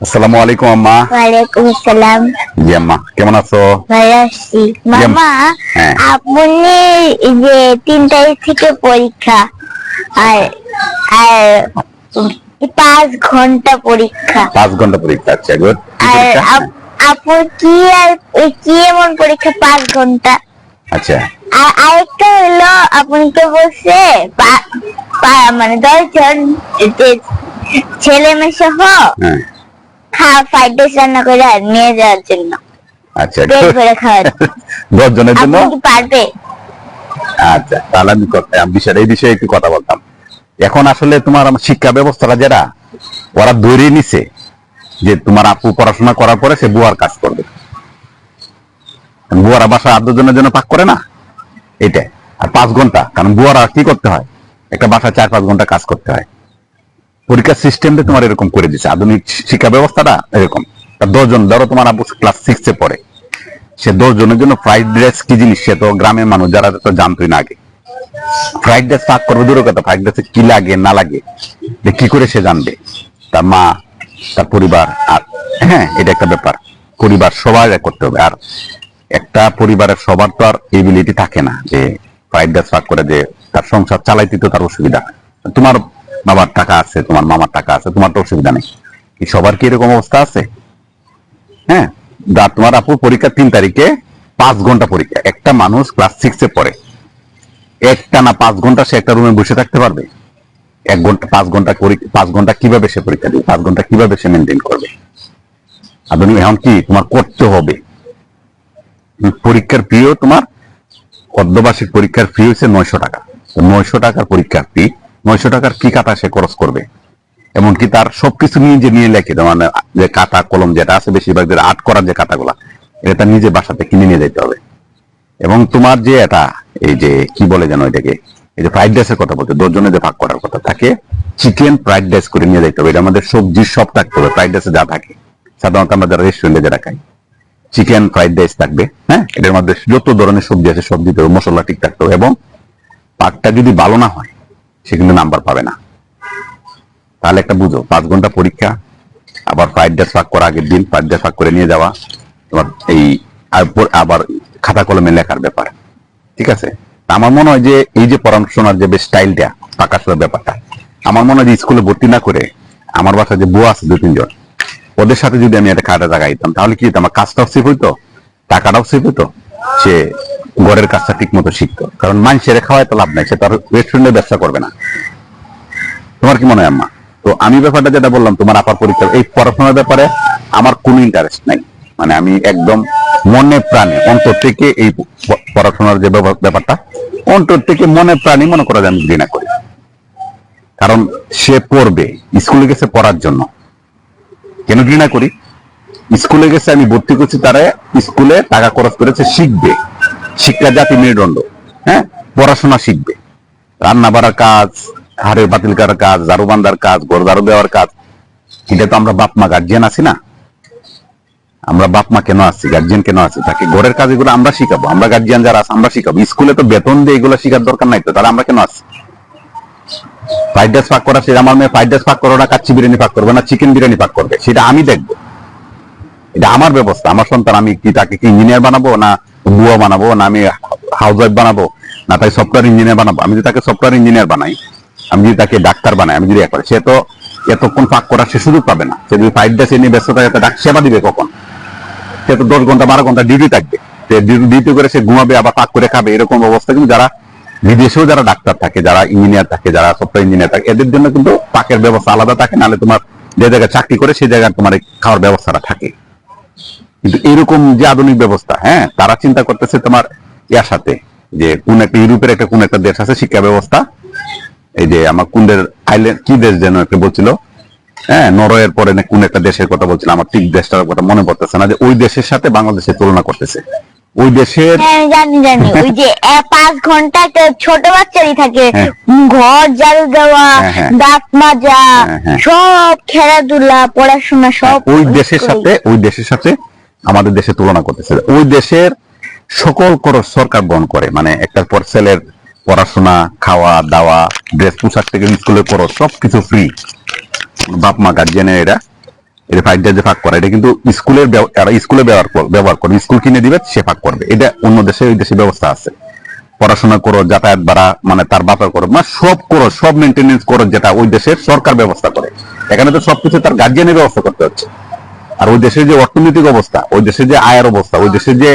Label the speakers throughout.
Speaker 1: আসসালামু আলাইকুম আম্মা।
Speaker 2: ওয়ালাইকুম আসসালাম।
Speaker 1: জি আম্মা, কেমন আছো?
Speaker 2: ভালো আছি। মামা,
Speaker 1: হ্যাঁ।
Speaker 2: আপনি এই যে 3 তারিখ থেকে পরীক্ষা, আর আর 5 ঘন্টা পরীক্ষা,
Speaker 1: 5 ঘন্টা পরীক্ষা। আচ্ছা, গুড। কি
Speaker 2: আর
Speaker 1: পরীক্ষা?
Speaker 2: আপু কি আর কি এমন পরীক্ষা 5 ঘন্টা?
Speaker 1: আচ্ছা।
Speaker 2: আর আরেকটা হলো, আপনি তো বলছে মানে 10 জন যে ছেলে মেয়ে সহ ফ্রাইড রাইস রান্না করে নিয়ে যাওয়ার জন্য,
Speaker 1: আচ্ছা,
Speaker 2: পেট ভরে খাওয়ার।
Speaker 1: 10 জনের জন্য।
Speaker 2: আপনি কি পারবে?
Speaker 1: আচ্ছা, তাহলে আমি এই বিষয়ে একটু কথা বলতাম। এখন আসলে তোমার শিক্ষা ব্যবস্থাটা যারা ওরা ধরে নিছে যে তোমার আপু পড়াশোনা করার পরে সে বুয়ার কাজ করবে। বুয়ারা বাসা 8 জনের জন্য পাক করে না, এটাই। আর 5 ঘন্টা, কারণ বুয়ারা কি করতে হয়, একটা বাসা 4-5 ঘন্টা কাজ করতে হয়। পরীক্ষার সিস্টেমটা তোমার এরকম করে দিচ্ছে, আধুনিক শিক্ষা ব্যবস্থাটা এরকম। 10 জন, ধরো তোমার আবু ক্লাস 6-এ পড়ে, সে 10 জনের জন্য ফ্রাইড রাইস কি জিনিস সে তো গ্রামের মানুষ যারা তো জানতোই না আগে। ফ্রাইড রাইস পাক করবে দূরের কথা, ফ্রাইড রাইসে কি লাগে না লাগে কি করে সে জানবে? তার মা, তার পরিবার, আর হ্যাঁ, এটা একটা ব্যাপার। পরিবার সবাই করতে হবে। আর একটা পরিবারের সবার তো আর এবিলিটি থাকে না যে ফ্রাইড রাইস পাক করে যে তার সংসার চালাইতে, তো তার অসুবিধা। তোমার বাবার টাকা আছে, তোমার মামার টাকা আছে, তোমার তো অসুবিধা নেই। কি সবার কি এরকম অবস্থা আছে? হ্যাঁ। তোমার আপু পরীক্ষা 3 তারিখে, 5 ঘন্টা পরীক্ষা। একটা মানুষ ক্লাস 6-এ পড়ে, একটা না 5 ঘন্টা সে একটা রুমে বসে থাকতে পারবে? 1 ঘন্টা 5 ঘন্টা 5 ঘন্টা কিভাবে সে পরীক্ষা দিবে? 5 ঘন্টা কিভাবে সে মেনটেন করবে? আধুনিক এখন কি তোমার করতে হবে? পরীক্ষার ফিও তোমার, অর্ধবার্ষিক পরীক্ষার ফি হচ্ছে 900 টাকা। 900 টাকার পরীক্ষার ফি, 900 টাকার কি খাতা সে খরচ করবে? এমনকি তার সবকিছু নিজে নিয়ে লেখে, মানে যে খাতা কলম যেটা আছে বেশিরভাগ আর্ট করার যে খাতাগুলা, এটা নিজে বাসাতে কিনে নিয়ে যেতে হবে। এবং তোমার যে এটা, এই যে কি বলে যেন এটাকে, এই যে ফ্রাইড রাইসের কথা বলতে 10 জনে যে ভাগ করার কথা থাকে, চিকেন ফ্রাইড রাইস করে নিয়ে যেতে হবে। এটা আমাদের সবজি সব থাকতে হবে, ফ্রাইড রাইসে যা থাকে সাধারণত আমরা যারা রেস্টুরেন্টে যেটা খাই, চিকেন ফ্রাইড রাইস থাকবে। হ্যাঁ, এটার মধ্যে যত ধরনের সবজি আছে সব দিতে হবে, মশলা ঠিক থাকতে হবে। এবং পাকটা যদি ভালো না হয় সে কিন্তু নাম্বার পাবে না। তাহলে একটা বুঝো, 5 ঘন্টা পরীক্ষা, আবার ফ্রাইড রাইস পাক করা আগের দিন ফ্রাইড রাইস পাক করে নিয়ে যাওয়া, তোমার এই আবার খাতা কলমে লেখার ব্যাপার। ঠিক আছে? আমার মনে হয় যে এই যে পড়াশোনার যে স্টাইলটা, পাকাশোনার ব্যাপারটা, আমার মনে হয় যে স্কুলে ভর্তি না করে আমার বাসায় যে বুয়া আছে 2-3 জন, ওদের সাথে যদি আমি একটা খাতা জাগাইতাম, তাহলে কি হতো, আমার কাজটাও সেফ হইতো, টাকাটাও সেফ হইতো, সে ঘরের কাজটা ঠিক মতো শিখতো। কারণ মানুষের খাওয়ায় তো লাভ নাই, সে তার রেস্টুরেন্টে ব্যবসা করবে না। তোমার কি মনে হয় আম্মা? তো আমি ব্যাপারটা যেটা বললাম, তোমার আপার পরীক্ষা, এই পড়াশোনার ব্যাপারে আমার কোনো ইন্টারেস্ট নাই। মানে আমি একদম মনে প্রাণে অন্তর থেকে এই পড়াশোনার যে ব্যাপারটা, অন্তর থেকে মনে প্রাণে মনে করা যায় আমি ঘৃণা করি। কারণ সে পড়বে, স্কুলে গেছে পড়ার জন্য। কেন ঘৃণা করি? স্কুলে গেছে, আমি ভর্তি করছি তারা, স্কুলে টাকা খরচ করেছে, শিখবে। শিক্ষা জাতি মেরুদণ্ড। হ্যাঁ, পড়াশোনা শিখবে, রান্না বাড়ার কাজ, হাড়ে বাতিল করার কাজ, ঝাড়ু বান্ধার কাজ, ঘর ঝাড়ু দেওয়ার কাজ, এটা তো আমরা বাপ মা গার্জিয়ান আছি না? আমরা বাপ মা কেন আছি, গার্জিয়ান কেন আছি? তাকে ঘরের কাজ এগুলো আমরা শিখাবো, আমরা গার্জিয়ান যারা আছে আমরা শিখাবো। স্কুলে তো বেতন দিয়ে এগুলো শিখার দরকার নাই, তো তাহলে আমরা কেন আছি? ফ্রাইড রাইস পাক করা, সেটা আমার মেয়ে ফ্রাইড রাইস পাক করো না, কাচ্চি বিরিয়ানি পাক করবে না, চিকেন বিরিয়ানি পাক করবে, সেটা আমি দেখবো। এটা আমার ব্যবস্থা, আমার সন্তান। আমি কি তাকে কি ইঞ্জিনিয়ার বানাবো, না বুয়া বানাবো, না আমি হাউস ওয়াইফ বানাবো, না তাই সফটওয়্যার ইঞ্জিনিয়ার বানাবো? আমি যদি তাকে সফটওয়্যার ইঞ্জিনিয়ার বানাই, আমি যদি তাকে ডাক্তার বানাই, আমি যদি একবার, সে তো এতক্ষণ পাক করার সে সুযোগ পাবে না। সে যদি ফ্রাইড রাইস নিয়ে ব্যস্ত থাকে, সেবা দিবে কখন? সে তো 10 ঘন্টা 12 ঘন্টা ডিউটি থাকবে, ডিউটি করে সে ঘুমাবে, আবার পাক করে খাবে, এরকম অবস্থা। কিন্তু যারা বিদেশেও যারা ডাক্তার থাকে, যারা ইঞ্জিনিয়ার থাকে, যারা সফটওয়্যার ইঞ্জিনিয়ার থাকে, এদের জন্য কিন্তু পাকের ব্যবস্থা আলাদা থাকে। নাহলে তোমার যে জায়গায় চাকরি করে সেই জায়গায় তোমার খাওয়ার ব্যবস্থাটা থাকে। কিন্তু এরকম যে আধুনিক ব্যবস্থা, হ্যাঁ, তারা চিন্তা করতেছে তোমার ইয়ার সাথে, যে কোন একটা ইউরোপের একটা কোন একটা দেশ আছে শিক্ষা ব্যবস্থা, এই যে আমার কোনদের আইল্যান্ড, কি দেশ যেন একটা বলছিল, হ্যাঁ, নরওয়ের পরে না কোন একটা দেশের কথা বলছিল, আমার ঠিক দেশটার কথা মনে পড়তেছে না, যে ওই দেশের সাথে বাংলাদেশের তুলনা করতেছে। ওই দেশের,
Speaker 2: হ্যাঁ, জানি জানি, ওই যে 5 ঘন্টা একটা ছোট বাচ্চারই থাকে, ঘর ঝাড়ু দেওয়া, দাঁত মাজা, সব খেলাধুলা পড়াশোনা সব
Speaker 1: ওই দেশের সাথে আমাদের দেশে তুলনা করতেছে। ওই দেশের সকল খরচ সরকার বহন করে, মানে একটার পর ছেলের পড়াশোনা, খাওয়া দাওয়া, ড্রেস পোশাক থেকে স্কুলের খরচ সবকিছু ফ্রি। বাপ মা গার্জিয়ানের এরা এটা ফ্রাইড রাইস যে ভাগ করা, এটা কিন্তু স্কুলে ব্যবহার করবে, স্কুল কিনে দিবে, সে ভাগ করবে। এটা অন্য দেশে, ওই দেশে ব্যবস্থা আছে। পড়াশোনা করো, যাতায়াত ভাড়া, মানে তার বাপের করো, মানে সব করো, সব মেনটেনেন্স করো, যেটা ওই দেশের সরকার ব্যবস্থা করে। এখানে তো সবকিছু তার গার্জিয়ানের ব্যবস্থা করতে হচ্ছে। আর ওই দেশের যে অর্থনৈতিক অবস্থা, ওই দেশের যে আয়ের অবস্থা, ওই দেশের যে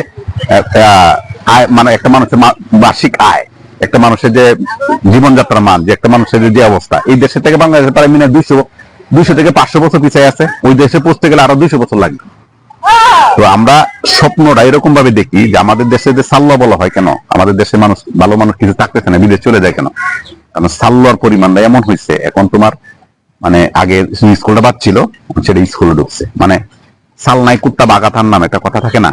Speaker 1: আয়, মানে একটা মানুষের বার্ষিক আয়, একটা মানুষের যে জীবনযাত্রার মান, যে একটা মানুষের যে অবস্থা, এই দেশের থেকে বাংলাদেশে প্রায় মিনিমাম 200 থেকে 500 বছর পিছিয়ে আছে। ওই দেশে পৌঁছতে গেলে আরো 200 বছর লাগবে। তো আমরা স্বপ্নটা এরকম ভাবে দেখি যে আমাদের দেশে যে সাল্লা বলা হয়, কেন আমাদের দেশে মানুষ, ভালো মানুষ কিছু থাকতেছে না, বিদেশ চলে যায় কেন? কারণ সাল্লার পরিমাণটা এমন হয়েছে, এখন তোমার মানে আগে স্কুলটা বাদ ছিল, সেটা স্কুলে ঢুকছে। মানে সাল নাই কুত্তা বাগাতার নাম একটা কথা থাকে না?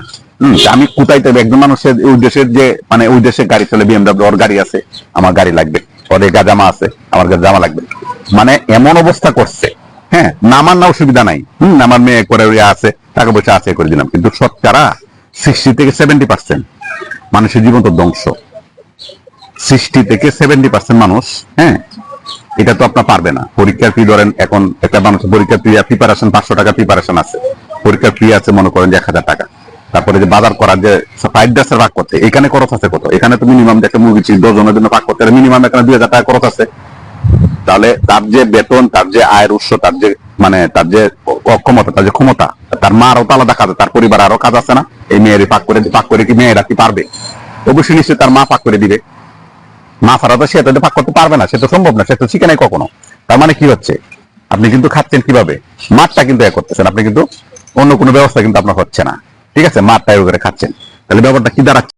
Speaker 1: আমি কোথায় তবে একজন মানুষের ওই দেশের যে, মানে ওই দেশে গাড়ি চলে, বিএমডব্লিউ, ওর গাড়ি আছে, আমার গাড়ি লাগবে, ওর জামা আছে, আমার জামা লাগবে, মানে এমন অবস্থা করছে। হ্যাঁ, নামার না অসুবিধা নাই, আমার মেয়ে করে আছে, টাকা পয়সা আছে, করে দিলাম। কিন্তু শতকরা 60 থেকে 70% মানুষের জীবন তো ধ্বংস। 60 থেকে 70% মানুষ, হ্যাঁ, এটা তো আপনার পারবে না। পরীক্ষার ফি ধরেন, এখন একটা মানুষের পরীক্ষার ফি প্রিপারেশন 500 টাকা প্রিপারেশন আছে, পরীক্ষার ফি আছে মনে করেন যে 1000 টাকা। তারপরে যে বাজার করার যে ফ্রাইড রাইসের ভাগ করতে, এখানে খরচ আছে কত? এখানে তো মিনিমাম একটা মুরগি 10 জনের জন্য ভাগ করতে মিনিমাম এখানে 2000 টাকা খরচ আছে। তাহলে তার যে বেতন, তার যে আয়ের উৎস, তার যে মানে তার যে অক্ষমতা, তার যে ক্ষমতা, তার মারও তো আলাদা কাজ, তার পরিবার আরো কাজ আছে না? এই মেয়ের পাক করে কি মেয়েরা কি পারবে? অবশ্যই নিশ্চয়ই তার মা পাক করে দিবে। মা ছাড়া তো সে তো পাক করতে পারবে না, সে তো সম্ভব না, সে তো শিখে নাই কখনো। তার মানে কি হচ্ছে, আপনি কিন্তু খাচ্ছেন কিভাবে? মাঠটা কিন্তু এ করতেছেন, আপনি কিন্তু অন্য কোনো ব্যবস্থা কিন্তু আপনার হচ্ছে না। ঠিক আছে, মাঠটা করে খাচ্ছেন, তাহলে ব্যাপারটা কি দাঁড়াচ্ছে?